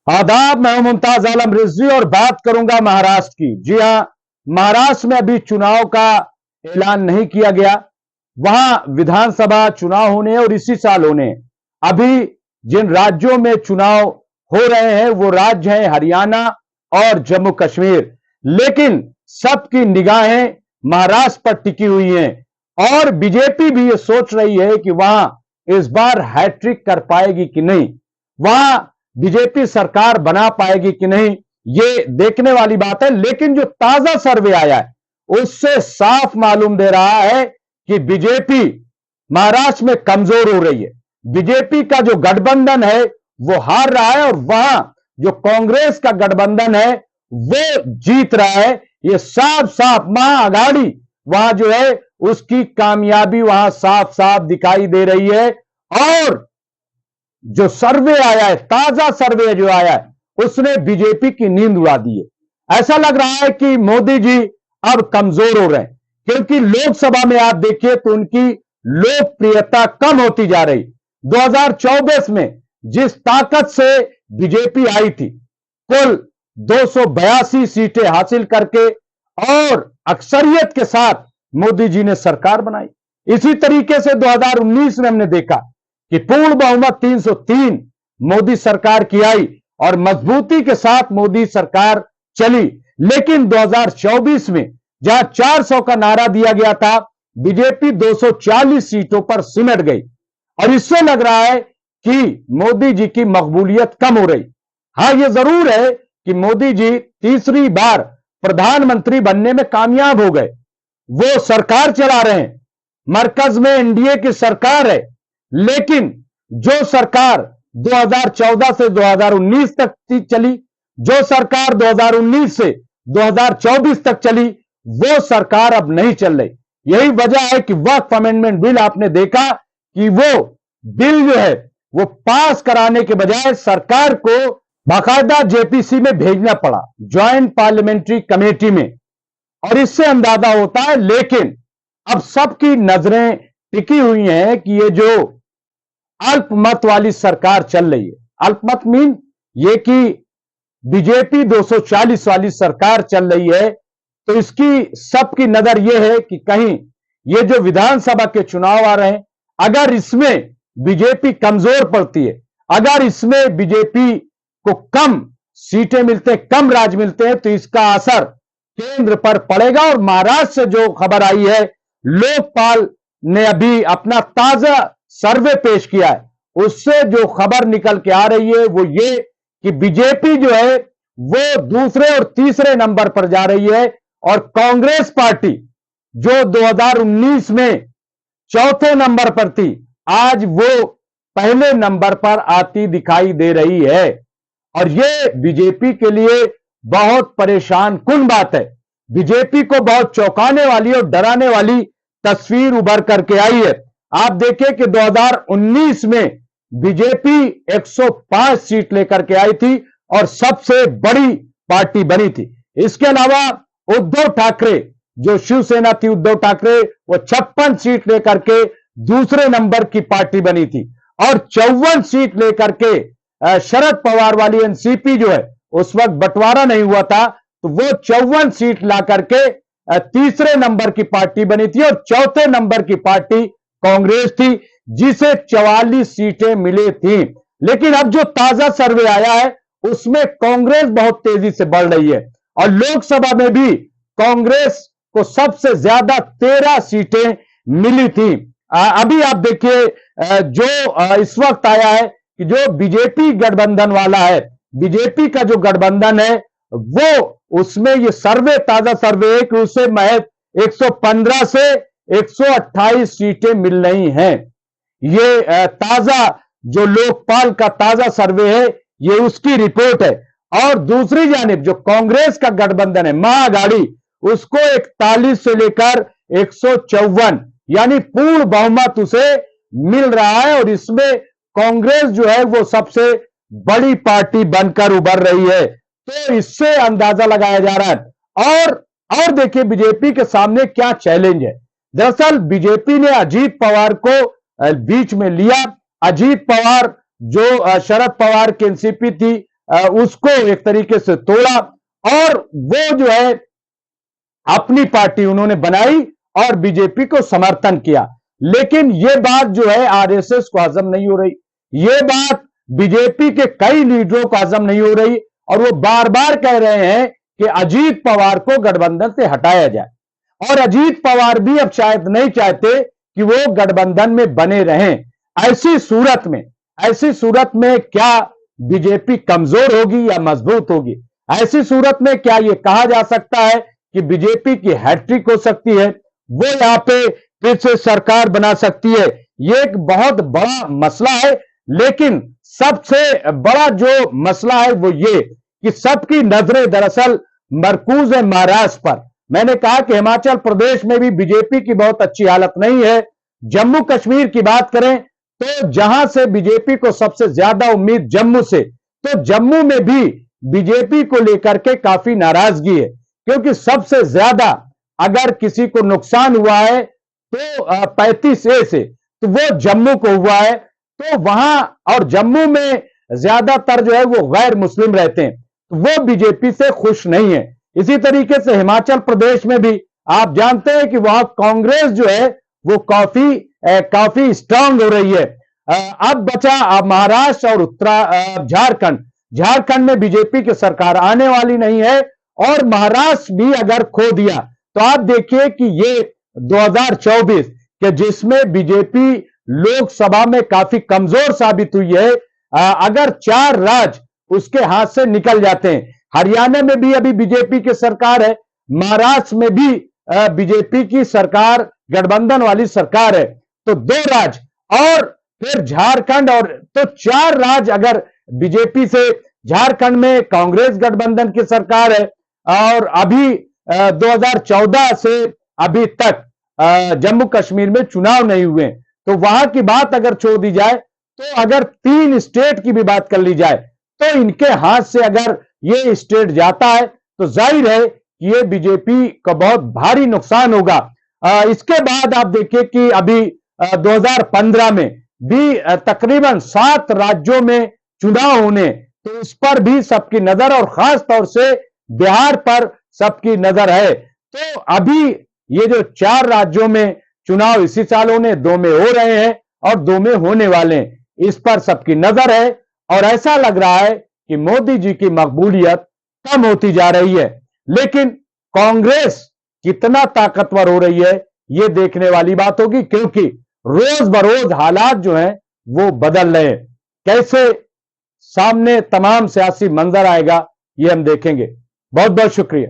आदाब, मैं मुमताज आलम रिजवी और बात करूंगा महाराष्ट्र की। जी हां, महाराष्ट्र में अभी चुनाव का ऐलान नहीं किया गया। वहां विधानसभा चुनाव होने और इसी साल होने। अभी जिन राज्यों में चुनाव हो रहे हैं वो राज्य हैं हरियाणा और जम्मू कश्मीर, लेकिन सबकी निगाहें महाराष्ट्र पर टिकी हुई हैं और बीजेपी भी ये सोच रही है कि वहां इस बार हैट्रिक कर पाएगी कि नहीं, वहां बीजेपी सरकार बना पाएगी कि नहीं, ये देखने वाली बात है। लेकिन जो ताजा सर्वे आया है उससे साफ मालूम दे रहा है कि बीजेपी महाराष्ट्र में कमजोर हो रही है। बीजेपी का जो गठबंधन है वो हार रहा है और वहां जो कांग्रेस का गठबंधन है वो जीत रहा है। ये साफ साफ महाआघाड़ी वहां जो है उसकी कामयाबी वहां साफ साफ दिखाई दे रही है। और जो सर्वे आया है, ताजा सर्वे जो आया है, उसने बीजेपी की नींद उड़ा दी है। ऐसा लग रहा है कि मोदी जी अब कमजोर हो रहे हैं, क्योंकि लोकसभा में आप देखिए तो उनकी लोकप्रियता कम होती जा रही। 2024 में जिस ताकत से बीजेपी आई थी, कुल 282 सीटें हासिल करके और अक्सरियत के साथ मोदी जी ने सरकार बनाई। इसी तरीके से 2019 में हमने देखा कि पूर्ण बहुमत 303 मोदी सरकार की आई और मजबूती के साथ मोदी सरकार चली। लेकिन 2024 में जहां 400 का नारा दिया गया था, बीजेपी 240 सीटों पर सिमट गई और इससे लग रहा है कि मोदी जी की मकबूलियत कम हो रही। हां, यह जरूर है कि मोदी जी तीसरी बार प्रधानमंत्री बनने में कामयाब हो गए। वो सरकार चला रहे हैं, मरकज में एनडीए की सरकार है। लेकिन जो सरकार 2014 से 2019 तक चली, जो सरकार 2019 से 2024 तक चली, वो सरकार अब नहीं चल रही। यही वजह है कि वक्फ अमेंडमेंट बिल आपने देखा कि वो बिल जो है वो पास कराने के बजाय सरकार को बाकायदा जेपीसी में भेजना पड़ा, ज्वाइंट पार्लियामेंट्री कमेटी में, और इससे अंदाजा होता है। लेकिन अब सबकी नजरें टिकी हुई हैं कि ये जो अल्पमत वाली सरकार चल रही है, अल्पमत मीन ये कि बीजेपी 240 वाली सरकार चल रही है, तो इसकी सबकी नजर यह है कि कहीं ये जो विधानसभा के चुनाव आ रहे हैं, अगर इसमें बीजेपी कमजोर पड़ती है, अगर इसमें बीजेपी को कम सीटें मिलते हैं, कम राज्य मिलते हैं, तो इसका असर केंद्र पर पड़ेगा। और महाराष्ट्र से जो खबर आई है, लोकपाल ने अभी अपना ताजा सर्वे पेश किया है, उससे जो खबर निकल के आ रही है वो ये कि बीजेपी जो है वो दूसरे और तीसरे नंबर पर जा रही है और कांग्रेस पार्टी जो 2019 में चौथे नंबर पर थी, आज वो पहले नंबर पर आती दिखाई दे रही है। और ये बीजेपी के लिए बहुत परेशान कुन बात है। बीजेपी को बहुत चौंकाने वाली और डराने वाली तस्वीर उभर करके आई है। आप देखिए कि 2019 में बीजेपी 105 सीट लेकर के आई थी और सबसे बड़ी पार्टी बनी थी। इसके अलावा उद्धव ठाकरे, जो शिवसेना थी उद्धव ठाकरे, वो 56 सीट लेकर के दूसरे नंबर की पार्टी बनी थी और 54 सीट लेकर के शरद पवार वाली एनसीपी जो है, उस वक्त बंटवारा नहीं हुआ था, तो वो 54 सीट ला करके तीसरे नंबर की पार्टी बनी थी और चौथे नंबर की पार्टी कांग्रेस थी, जिसे 44 सीटें मिली थी। लेकिन अब जो ताजा सर्वे आया है उसमें कांग्रेस बहुत तेजी से बढ़ रही है और लोकसभा में भी कांग्रेस को सबसे ज्यादा 13 सीटें मिली थी। अभी आप देखिए जो इस वक्त आया है कि जो बीजेपी गठबंधन वाला है, बीजेपी का जो गठबंधन है वो, उसमें ये सर्वे, ताजा सर्वे है कि उसे महज 115 से 128 सीटें मिल रही हैं। ये ताजा जो लोकपाल का ताजा सर्वे है, ये उसकी रिपोर्ट है। और दूसरी जानिब जो कांग्रेस का गठबंधन है, महाआघाड़ी, उसको 41 से लेकर 154 यानी पूर्ण बहुमत उसे मिल रहा है और इसमें कांग्रेस जो है वो सबसे बड़ी पार्टी बनकर उभर रही है। तो इससे अंदाजा लगाया जा रहा है। और देखिए बीजेपी के सामने क्या चैलेंज है। दरअसल बीजेपी ने अजीत पवार को बीच में लिया। अजीत पवार जो शरद पवार की एनसीपी थी, उसको एक तरीके से तोड़ा और वो जो है अपनी पार्टी उन्होंने बनाई और बीजेपी को समर्थन किया। लेकिन यह बात जो है आरएसएस को हजम नहीं हो रही, यह बात बीजेपी के कई लीडरों को हजम नहीं हो रही और वो बार बार कह रहे हैं कि अजीत पवार को गठबंधन से हटाया जाए और अजीत पवार भी अब शायद नहीं चाहते कि वो गठबंधन में बने रहें। ऐसी सूरत में क्या बीजेपी कमजोर होगी या मजबूत होगी? ऐसी सूरत में क्या यह कहा जा सकता है कि बीजेपी की हैट्रिक हो सकती है, वो यहां पे फिर से सरकार बना सकती है? यह एक बहुत बड़ा मसला है। लेकिन सबसे बड़ा जो मसला है वो ये कि सबकी नजरें दरअसल मरकूज है महाराष्ट्र पर। मैंने कहा कि हिमाचल प्रदेश में भी बीजेपी की बहुत अच्छी हालत नहीं है। जम्मू कश्मीर की बात करें तो जहां से बीजेपी को सबसे ज्यादा उम्मीद जम्मू से, तो जम्मू में भी बीजेपी को लेकर के काफी नाराजगी है, क्योंकि सबसे ज्यादा अगर किसी को नुकसान हुआ है तो 35A से, तो वो जम्मू को हुआ है। तो वहां और जम्मू में ज्यादातर जो है वो गैर मुस्लिम रहते हैं, तो वो बीजेपी से खुश नहीं है। इसी तरीके से हिमाचल प्रदेश में भी आप जानते हैं कि वहां कांग्रेस जो है वो काफी स्ट्रांग हो रही है। अब बचा महाराष्ट्र और झारखंड में बीजेपी की सरकार आने वाली नहीं है और महाराष्ट्र भी अगर खो दिया तो आप देखिए कि ये 2024 के जिसमें बीजेपी लोकसभा में काफी कमजोर साबित हुई है, अगर 4 राज्य उसके हाथ से निकल जाते हैं, हरियाणा में भी अभी बीजेपी की सरकार है, महाराष्ट्र में भी बीजेपी की सरकार गठबंधन वाली सरकार है, तो 2 राज्य और फिर झारखंड, और तो 4 राज्य अगर बीजेपी से, झारखंड में कांग्रेस गठबंधन की सरकार है और अभी 2014 से अभी तक जम्मू कश्मीर में चुनाव नहीं हुए, तो वहां की बात अगर छोड़ दी जाए तो अगर 3 स्टेट की भी बात कर ली जाए तो इनके हाथ से अगर ये स्टेट जाता है तो जाहिर है कि ये बीजेपी का बहुत भारी नुकसान होगा। इसके बाद आप देखिए कि अभी 2015 में भी तकरीबन 7 राज्यों में चुनाव होने, तो इस पर भी सबकी नजर और खास तौर से बिहार पर सबकी नजर है। तो अभी ये जो 4 राज्यों में चुनाव इसी साल होने, 2 में हो रहे हैं और 2 में होने वाले हैं, इस पर सबकी नजर है और ऐसा लग रहा है कि मोदी जी की मकबूलियत कम होती जा रही है। लेकिन कांग्रेस कितना ताकतवर हो रही है ये देखने वाली बात होगी, क्योंकि रोज बरोज हालात जो हैं वो बदल रहे हैं। कैसे सामने तमाम सियासी मंजर आएगा ये हम देखेंगे। बहुत बहुत शुक्रिया।